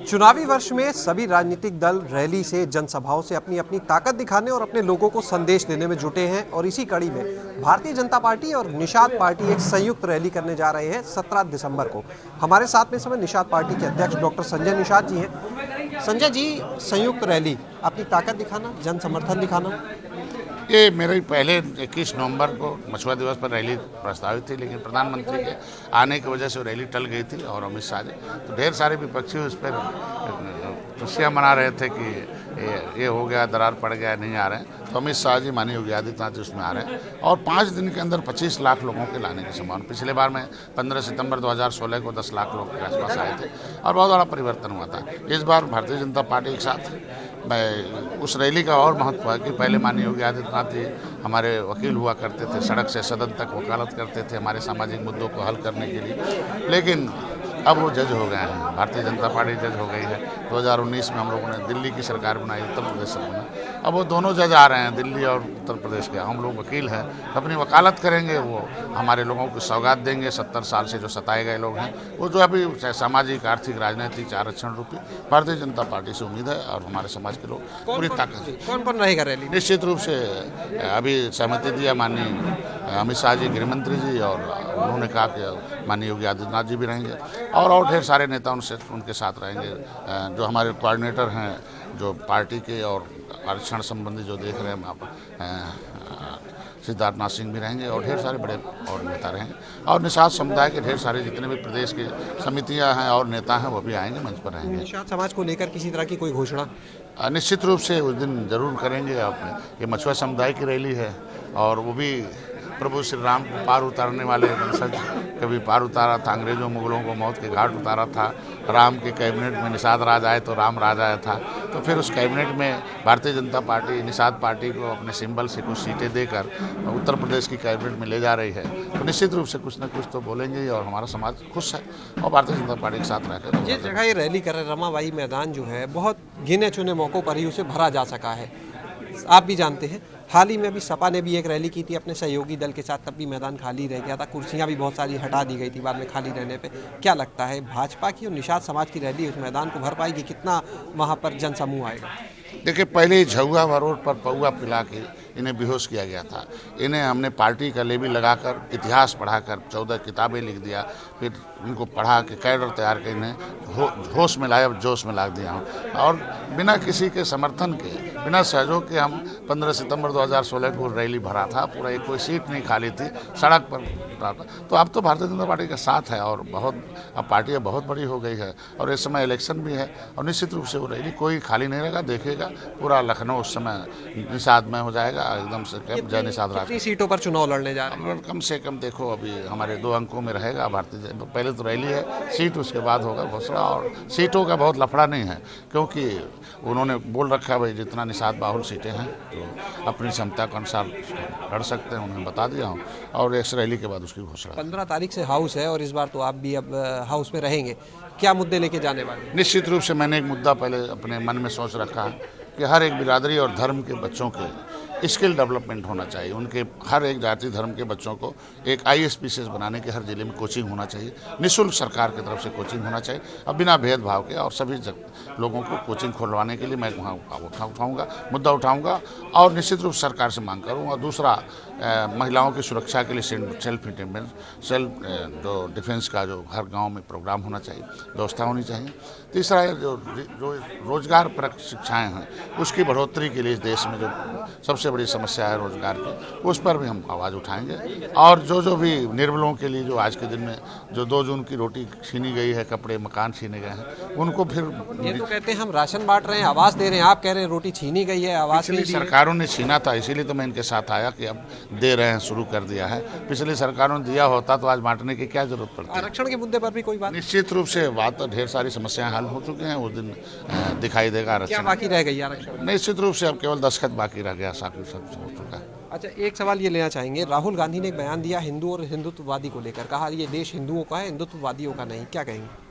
चुनावी वर्ष में सभी राजनीतिक दल रैली से, जनसभाओं से अपनी अपनी ताकत दिखाने और अपने लोगों को संदेश देने में जुटे हैं और इसी कड़ी में भारतीय जनता पार्टी और निषाद पार्टी एक संयुक्त रैली करने जा रहे हैं 17 दिसंबर को। हमारे साथ में इस समय निषाद पार्टी के अध्यक्ष डॉक्टर संजय निषाद जी हैं। संजय जी, संयुक्त रैली, अपनी ताकत दिखाना, जन समर्थन दिखाना। ये मेरे पहले 21 नवंबर को मछुआ दिवस पर रैली प्रस्तावित थी, लेकिन प्रधानमंत्री के आने की वजह से रैली टल गई थी और अमित शाह जी तो ढेर सारे विपक्षी उस पर खुशियाँ मना रहे थे कि ये हो गया, दरार पड़ गया, नहीं आ रहे हैं। तो अमित शाह जी, माननीय योगी आदित्यनाथ जी उसमें आ रहे हैं और 5 दिन के अंदर 25 लाख लोगों के लाने की संभावना। पिछले बार में 15 सितंबर 2016 को 10 लाख लोग के आसपास आए थे और बहुत बड़ा परिवर्तन हुआ था। इस बार भारतीय जनता पार्टी के साथ उस रैली का और महत्व है कि पहले माननीय योगी आदित्यनाथ जी हमारे वकील हुआ करते थे, सड़क से सदन तक वकालत करते थे हमारे सामाजिक मुद्दों को हल करने के लिए, लेकिन अब वो जज हो गए हैं। भारतीय जनता पार्टी जज हो गई है। 2019 में हम लोगों ने दिल्ली की सरकार बनाई, उत्तर प्रदेश से बना। अब वो दोनों जज आ रहे हैं, दिल्ली और उत्तर प्रदेश के। हम लोग वकील हैं, अपनी वकालत करेंगे, वो हमारे लोगों को सौगात देंगे। 70 साल से जो सताए गए लोग हैं, वो जो अभी सामाजिक, आर्थिक, राजनीतिक आरक्षण रूपी भारतीय जनता पार्टी से उम्मीद है और हमारे समाज के लोग पूरी ताकत। कौन रहेगा रैली? निश्चित रूप से अभी सहमति दिया माननीय अमित शाह जी, गृहमंत्री जी, और उन्होंने कहा कि माननीय योगी आदित्यनाथ जी भी रहेंगे और ढेर सारे नेता उनके साथ रहेंगे। जो हमारे कोऑर्डिनेटर हैं, जो पार्टी के और आरक्षण संबंधी जो देख रहे हैं, सिद्धार्थनाथ सिंह भी रहेंगे और ढेर सारे बड़े और नेता रहेंगे और निषाद समुदाय के ढेर सारे जितने भी प्रदेश की समितियां हैं और नेता हैं वो भी आएंगे, मंच पर रहेंगे। निषाद समाज को लेकर किसी तरह की कोई घोषणा निश्चित रूप से उस दिन जरूर करेंगे। ये मछुआ समुदाय की रैली है और वो भी प्रभु श्री राम को पार उतारने वाले वंशज, कभी पार उतारा था, अंग्रेजों मुगलों को मौत के घाट उतारा था। राम के कैबिनेट में निषाद राज आए तो राम राज आया था, तो फिर उस कैबिनेट में भारतीय जनता पार्टी निषाद पार्टी को अपने सिंबल से कुछ सीटें देकर उत्तर प्रदेश की कैबिनेट में ले जा रही है। तो निश्चित रूप से कुछ न कुछ तो बोलेंगे ही और हमारा समाज खुश है और भारतीय जनता पार्टी के साथ रहकर। जिस जगह ये रैली कर रहे, रमाबाई मैदान जो है, बहुत गिने चुने मौक़ों पर ही उसे भरा जा सका है। आप भी जानते हैं, हाल ही में भी सपा ने भी एक रैली की थी अपने सहयोगी दल के साथ, तब भी मैदान खाली रह गया था, कुर्सियां भी बहुत सारी हटा दी गई थी बाद में खाली रहने पे। क्या लगता है, भाजपा की और निषाद समाज की रैली उस मैदान को भर पाएगी? कितना वहां पर जनसमूह आएगा? देखिए, पहले झुआ रोड पर पौआ पिला के इन्हें बेहोश किया गया था। इन्हें हमने पार्टी का लेबल लगाकर, इतिहास पढ़ाकर 14 किताबें लिख दिया, फिर इनको पढ़ा के कैडर तैयार कर इन्हें होश में लाया, जोश में ला दिया हूँ और बिना किसी के समर्थन के, बिना सहयोग के हम 15 सितंबर 2016 को रैली भरा था। पूरा एक कोई सीट नहीं खाली थी, सड़क पर था। तो अब तो भारतीय जनता पार्टी का साथ है और अब पार्टी बहुत बड़ी हो गई है और इस समय इलेक्शन भी है और निश्चित रूप से वो रैली कोई खाली नहीं रहेगा। देखेगा पूरा लखनऊ उस समय निषाद में हो जाएगा एकदम से। जय निषाद राज। कितनी सीटों पर चुनाव लड़ने जा रहे हैं? कम से कम देखो, अभी हमारे 2 अंकों में रहेगा भारतीय। पहले तो रैली है, सीट उसके बाद होगा घोषणा और सीटों का बहुत लफड़ा नहीं है क्योंकि उन्होंने बोल रखा है भाई जितना निषाद बाहुल सीटें हैं तो अपनी क्षमता के अनुसार लड़ सकते हैं, उन्हें बता दिया हूँ और इस रैली के बाद उसकी घोषणा। 15 तारीख से हाउस है और इस बार तो आप भी अब हाउस में रहेंगे। क्या मुद्दे लेके जाने वाले? निश्चित रूप से मैंने एक मुद्दा पहले अपने मन में सोच रखा है कि हर एक बिरादरी और धर्म के बच्चों के स्किल डेवलपमेंट होना चाहिए। उनके हर एक जाति धर्म के बच्चों को एक IAS बनाने के हर जिले में कोचिंग होना चाहिए। निःशुल्क सरकार की तरफ से कोचिंग होना चाहिए अब बिना भेदभाव के, और सभी लोगों को कोचिंग खुलवाने के लिए मैं वहाँ उठाऊँगा, मुद्दा उठाऊँगा और निश्चित रूप से सरकार से मांग करूँगा। दूसरा, महिलाओं की सुरक्षा के लिए सेल्फ डिफेंस का जो हर गाँव में प्रोग्राम होना चाहिए, व्यवस्था होनी चाहिए। तीसरा, जो रोजगार परक शिक्षाएँ हैं उसकी बढ़ोतरी के लिए इस देश में जो सबसे बड़ी समस्या है रोजगार की, उस पर भी हम आवाज़ उठाएंगे और जो भी निर्बलों के लिए जो आज के दिन में जो 2 जून की रोटी छीनी गई है, कपड़े मकान छीने गए हैं, उनको फिर ये तो कहते हैं हम राशन बांट रहे हैं, आवास दे रहे हैं, आप कह रहे हैं रोटी छीनी गई है, आवास नहीं दी। सरकारों ने छीना था, इसीलिए तो मैं इनके साथ आया कि अब दे रहे हैं, शुरू कर दिया है। पिछली सरकारों ने दिया होता तो आज बांटने की क्या जरूरत पड़ती? आरक्षण के मुद्दे पर भी कोई बात? निश्चित रूप से बात, तो ढेर सारी समस्याएं हल हो चुकी हैं, उस दिन दिखाई देगा आरक्षण। क्या बाकी रह गई आरक्षण? निश्चित रूप से अब केवल दस्तखत बाकी रह गया, सब हो चुका है। अच्छा, एक सवाल ये लेना चाहेंगे, राहुल गांधी ने एक बयान दिया हिंदू और हिंदुत्ववादी को लेकर, कहा ये देश हिंदुओं का है, हिंदुत्ववादियों का नहीं। क्या कहेंगे?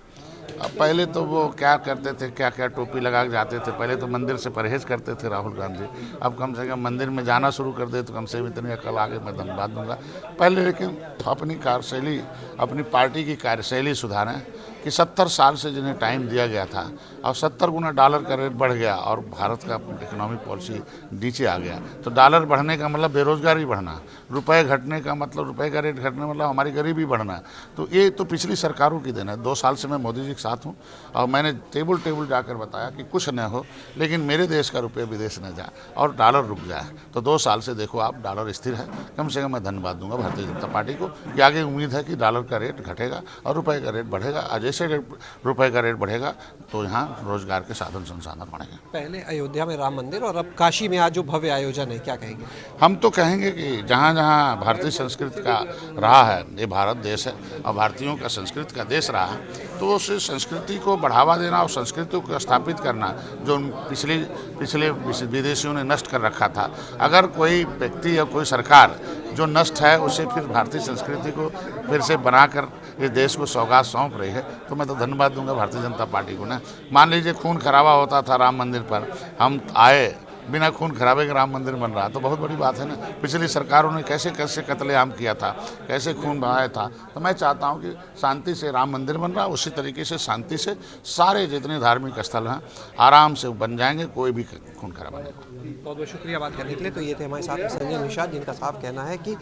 अब पहले तो वो क्या करते थे, क्या क्या टोपी लगा के जाते थे। पहले तो मंदिर से परहेज करते थे राहुल गांधी, अब कम से कम मंदिर में जाना शुरू कर दे तो कम से कम इतनी अकल आगे मैं धन्यवाद दूंगा पहले। लेकिन अपनी कार्यशैली, अपनी पार्टी की कार्यशैली सुधारें कि 70 साल से जिन्हें टाइम दिया गया था और 70 गुना डॉलर का रेट बढ़ गया और भारत का इकोनॉमिक पॉलिसी नीचे आ गया। तो डॉलर बढ़ने का मतलब बेरोजगारी बढ़ना, रुपए घटने का मतलब रुपए का रेट घटने मतलब हमारी गरीबी बढ़ना। तो ये तो पिछली सरकारों की देन है। 2 साल से मैं मोदी जी के साथ हूँ और मैंने टेबल जाकर बताया कि कुछ न हो लेकिन मेरे देश का रुपये विदेश न जाए और डॉलर रुक जाए। तो 2 साल से देखो आप डॉलर स्थिर है। कम से कम मैं धन्यवाद दूंगा भारतीय जनता पार्टी को कि आगे उम्मीद है कि डॉलर का रेट घटेगा और रुपए का रेट बढ़ेगा। और जैसे रुपए का रेट बढ़ेगा तो यहाँ रोजगार के साधन संसाधन बढ़ेंगे। पहले अयोध्या में राम मंदिर और अब काशी में आज जो भव्य आयोजन है, क्या कहेंगे? हम तो कहेंगे कि जहाँ जहाँ भारतीय संस्कृति का रहा है, ये भारत देश है और भारतीयों का संस्कृति का देश रहा है, तो उस संस्कृति को बढ़ावा देना और संस्कृति को स्थापित करना जो पिछले विदेशियों ने नष्ट कर रखा था। अगर कोई व्यक्ति या कोई सरकार जो नष्ट है उसे फिर भारतीय संस्कृति को फिर से बनाकर इस देश को सौगात सौंप रही है, तो मैं तो धन्यवाद दूंगा भारतीय जनता पार्टी को ना। मान लीजिए खून खराबा होता था राम मंदिर पर, हम आए बिना खून खराबे के राम मंदिर बन रहा, तो बहुत बड़ी बात है ना। पिछली सरकारों ने कैसे कैसे कत्लेआम किया था, कैसे खून बहाया था। तो मैं चाहता हूं कि शांति से राम मंदिर बन रहा, उसी तरीके से शांति से सारे जितने धार्मिक स्थल हैं आराम से बन जाएंगे, कोई भी खून खराबा नहीं। बहुत बहुत शुक्रिया बात करने के लिए। तो ये थे हमारे साथ संजय निषाद, जिनका साफ कहना है कि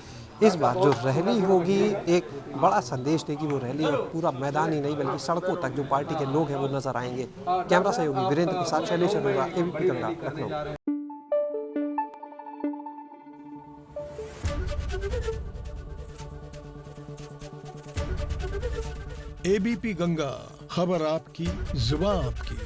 इस बार जो रैली होगी एक बड़ा संदेश देगी वो रैली, और पूरा मैदान ही नहीं बल्कि सड़कों तक जो पार्टी के लोग हैं वो नजर आएंगे। कैमरा सहयोगी वीरेंद्र के साथ शैलेश अरोड़ा, एबीपी गंगा, लखनऊ। एबीपी गंगा, खबर आपकी, जुबान आपकी।